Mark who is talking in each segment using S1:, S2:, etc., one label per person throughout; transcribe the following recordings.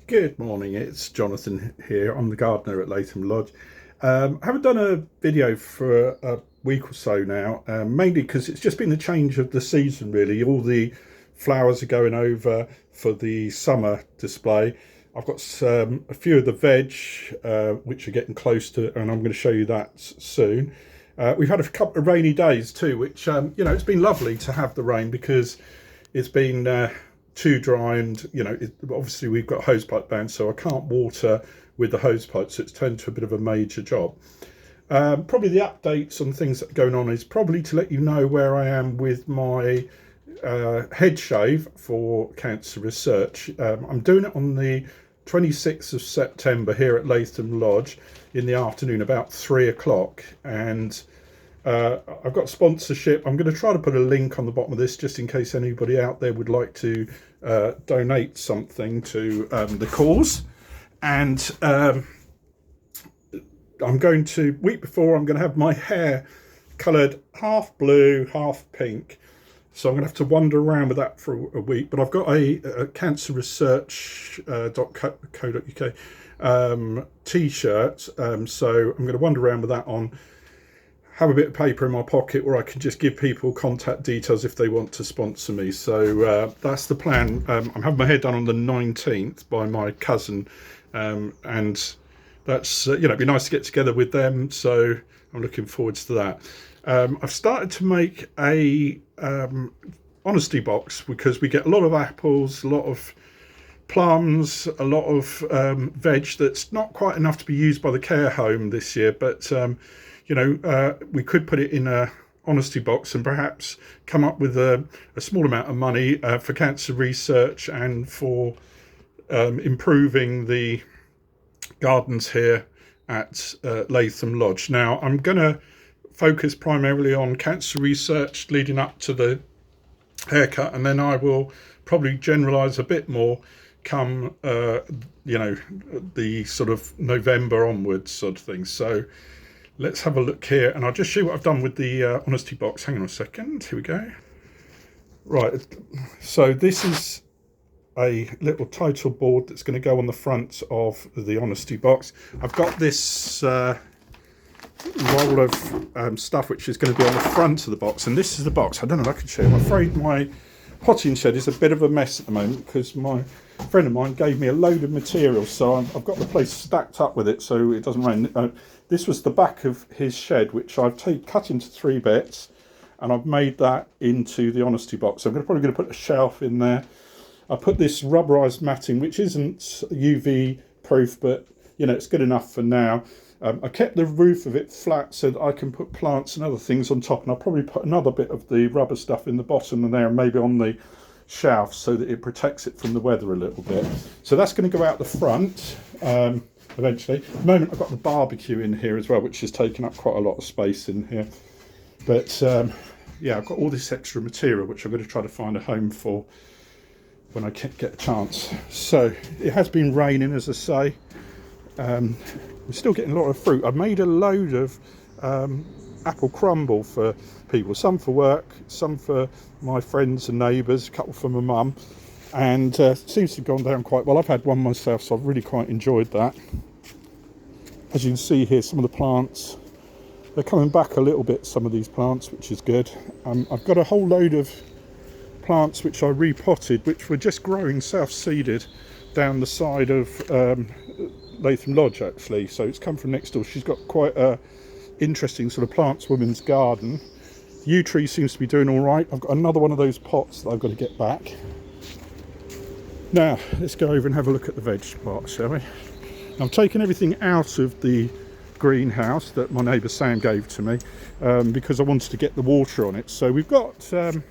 S1: Good morning, it's Jonathan here. I'm the gardener at Latham Lodge. I haven't done a video for a week or so now, mainly because it's just been the change of the season really. All the flowers are going over for the summer display. I've got a few of the veg which are getting close to, and I'm going to show you that soon. We've had a couple of rainy days too, which, it's been lovely to have the rain because it's been too dry, and obviously we've got hosepipe bans, so I can't water with the hosepipe, so it's turned to a bit of a major job. Probably the updates on things that are going on is probably to let you know where I am with my head shave for cancer research. I'm doing it on the 26th of September here at Latham Lodge in the afternoon, about 3 o'clock, and I've got sponsorship. I'm going to try to put a link on the bottom of this just in case anybody out there would like to donate something to the cause. And I'm going to, week before, I'm going to have my hair coloured half blue, half pink. So I'm going to have to wander around with that for a week. But I've got a cancerresearch.co.uk t-shirt. So I'm going to wander around with that on, have a bit of paper in my pocket, or I can just give people contact details if they want to sponsor me. So that's the plan. I'm having my hair done on the 19th by my cousin, and that's it'd be nice to get together with them, so I'm looking forward to that. I've started to make a honesty box because we get a lot of apples, a lot of plums, a lot of veg that's not quite enough to be used by the care home this year, but we could put it in a honesty box and perhaps come up with a small amount of money for cancer research and for improving the gardens here at Latham Lodge. Now, I'm going to focus primarily on cancer research leading up to the haircut, and then I will probably generalise a bit more come the sort of November onwards sort of thing. So let's have a look here, and I'll just show you what I've done with the honesty box. Hang on a second, here we go. Right, so this is a little title board that's going to go on the front of the honesty box. I've got this roll of stuff which is going to be on the front of the box, and this is the box. I don't know if I can show you. I'm afraid my potting shed is a bit of a mess at the moment because my friend of mine gave me a load of material, so I've got the place stacked up with it so it doesn't rain. This was the back of his shed, which I've cut into 3 bits, and I've made that into the honesty box. I'm probably going to put a shelf in there. I put this rubberized matting, which isn't UV proof, but it's good enough for now. I kept the roof of it flat so that I can put plants and other things on top, and I'll probably put another bit of the rubber stuff in the bottom and there, and maybe on the shelf, so that it protects it from the weather a little bit. So that's going to go out the front eventually. At the moment I've got the barbecue in here as well, which has taken up quite a lot of space in here. But I've got all this extra material which I'm going to try to find a home for when I get a chance. So it has been raining, as I say. We're still getting a lot of fruit. I've made a load of apple crumble for people, some for work, some for my friends and neighbours, a couple for my mum, and seems to have gone down quite well. I've had one myself, so I've really quite enjoyed that. As you can see here, some of the plants, they're coming back a little bit, some of these plants, which is good. I've got a whole load of plants which I repotted, which were just growing self-seeded down the side of Latham Lodge, actually. So it's come from next door. She's got quite a interesting sort of plants woman's garden. The yew tree seems to be doing all right. I've got another one of those pots that I've got to get back. Now let's go over and have a look at the veg part, shall we? I've taken everything out of the greenhouse that my neighbour Sam gave to me because I wanted to get the water on it. So we've got the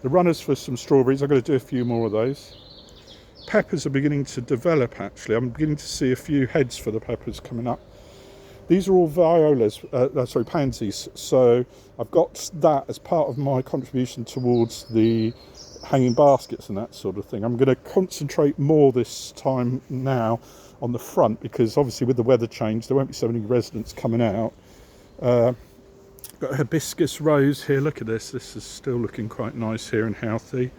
S1: runners for some strawberries. I've got to do a few more of those. Peppers are beginning to develop, actually. I'm beginning to see a few heads for the peppers coming up. These are all violas, pansies. So I've got that as part of my contribution towards the hanging baskets and that sort of thing. I'm going to concentrate more this time now on the front because obviously with the weather change there won't be so many residents coming out. Got a hibiscus rose here. Look at this. This is still looking quite nice here and healthy.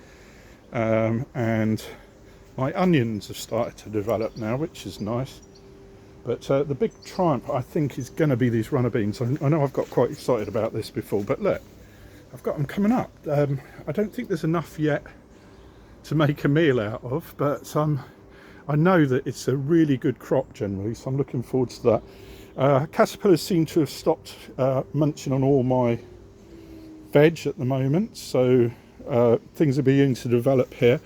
S1: And My onions have started to develop now, which is nice. But the big triumph, I think, is going to be these runner beans. I know I've got quite excited about this before, but look, I've got them coming up. I don't think there's enough yet to make a meal out of, but I know that it's a really good crop generally, so I'm looking forward to that. Caterpillars seem to have stopped munching on all my veg at the moment, so things are beginning to develop here.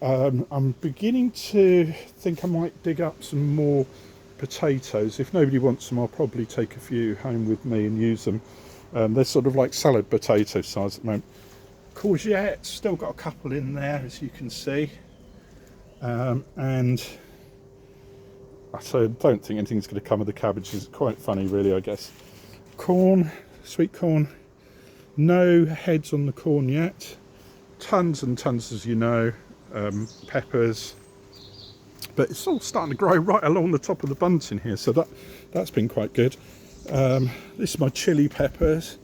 S1: I'm beginning to think I might dig up some more potatoes. If nobody wants them, I'll probably take a few home with me and use them. They're sort of like salad potato size at the moment. Courgettes, still got a couple in there, as you can see. And I don't think anything's going to come of the cabbages. It's quite funny, really, I guess. Corn, sweet corn. No heads on the corn yet. Tons and tons, as you know. Peppers. But it's all starting to grow right along the top of the bunting here, so that's been quite good. This is my chili peppers.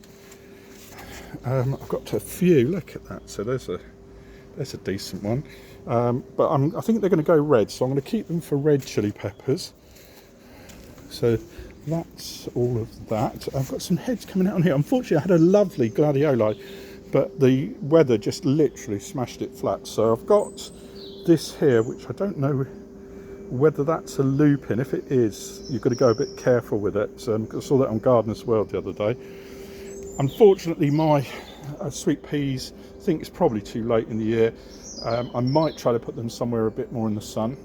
S1: I've got a few. Look at that. So there's a decent one. But I think they're going to go red, so I'm going to keep them for red chili peppers. So that's all of that. I've got some heads coming out on here. Unfortunately, I had a lovely gladioli, but the weather just literally smashed it flat. So I've got this here, which I don't know whether that's a lupin. If it is, you've got to go a bit careful with it. I saw that on Gardener's World the other day. Unfortunately, my sweet peas, I think it's probably too late in the year. I might try to put them somewhere a bit more in the sun.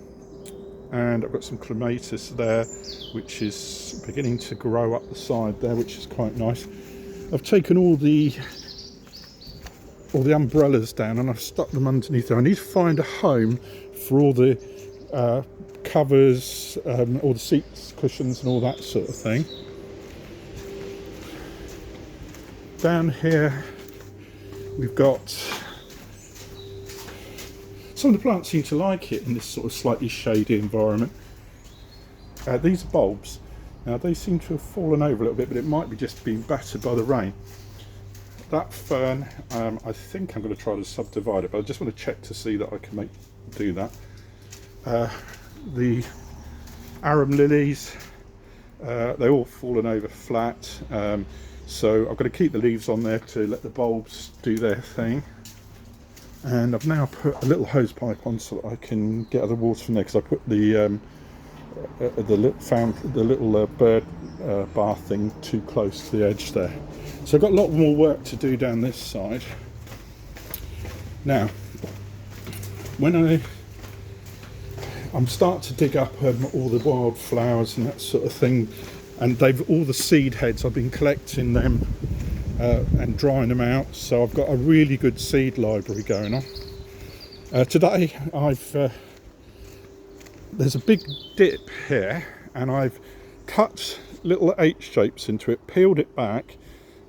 S1: And I've got some clematis there, which is beginning to grow up the side there, which is quite nice. I've taken all the umbrellas down and I've stuck them underneath there. I need to find a home for all the covers, all the seats, cushions and all that sort of thing. Down here we've got, some of the plants seem to like it in this sort of slightly shady environment. These bulbs, now they seem to have fallen over a little bit, but it might be just being battered by the rain. That fern, I think I'm going to try to subdivide it, but I just want to check to see that I can do that. The arum lilies, they're all fallen over flat, so I've got to keep the leaves on there to let the bulbs do their thing. And I've now put a little hose pipe on so that I can get other water from there, because I put the little bird bath thing too close to the edge there. So I've got a lot more work to do down this side. Now, when I'm starting to dig up all the wildflowers and that sort of thing, and all the seed heads, I've been collecting them and drying them out, so I've got a really good seed library going on. Today there's a big dip here and I've cut little H shapes into it, peeled it back.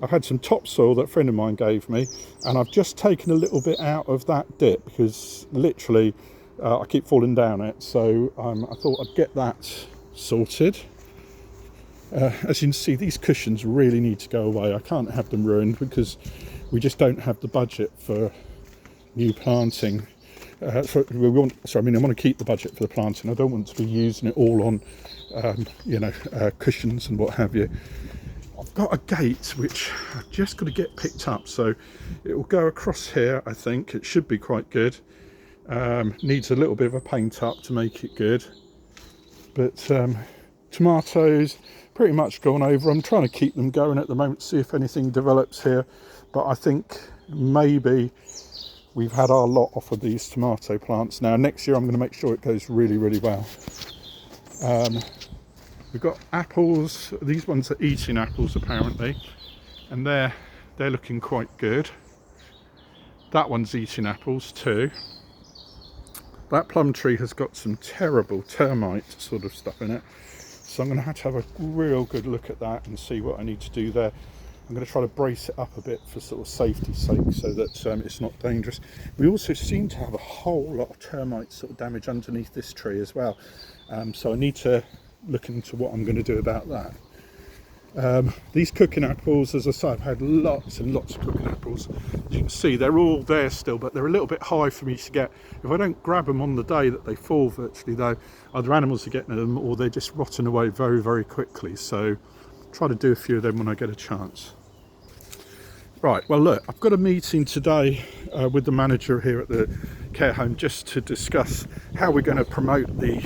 S1: I've had some topsoil that a friend of mine gave me, and I've just taken a little bit out of that dip because literally I keep falling down it, so I thought I'd get that sorted. As you can see, these cushions really need to go away. I can't have them ruined because we just don't have the budget for new planting. I want to keep the budget for the planting. I don't want to be using it all on cushions and what have you. I've got a gate which I've just got to get picked up, so it will go across here. I think it should be quite good. Needs a little bit of a paint up to make it good, but tomatoes pretty much gone over. I'm trying to keep them going at the moment, see if anything develops here, but I think maybe we've had our lot off of these tomato plants. Now next year I'm going to make sure it goes really, really well. We've got apples. These ones are eating apples apparently, and they're looking quite good. That one's eating apples too. That plum tree has got some terrible termite sort of stuff in it, so I'm going to have a real good look at that and see what I need to do there. I'm going to try to brace it up a bit for sort of safety's sake, so that it's not dangerous. We also seem to have a whole lot of termite sort of damage underneath this tree as well, so I need to look into what I'm going to do about that. These cooking apples, as I say, I've had lots and lots of cooking apples. As you can see, they're all there still, but they're a little bit high for me to get. If I don't grab them on the day that they fall, virtually, though, other animals are getting them, or they're just rotting away very, very quickly. So try to do a few of them when I get a chance. Right, well look, I've got a meeting today with the manager here at the care home just to discuss how we're going to promote the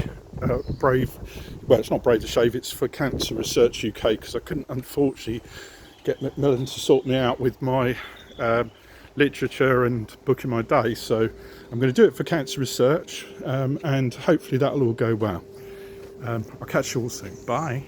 S1: well, it's not Brave the Shave, it's for Cancer Research UK, because I couldn't unfortunately get Macmillan to sort me out with my literature and booking my day, so I'm going to do it for Cancer Research, and hopefully that'll all go well. I'll catch you all soon. Bye.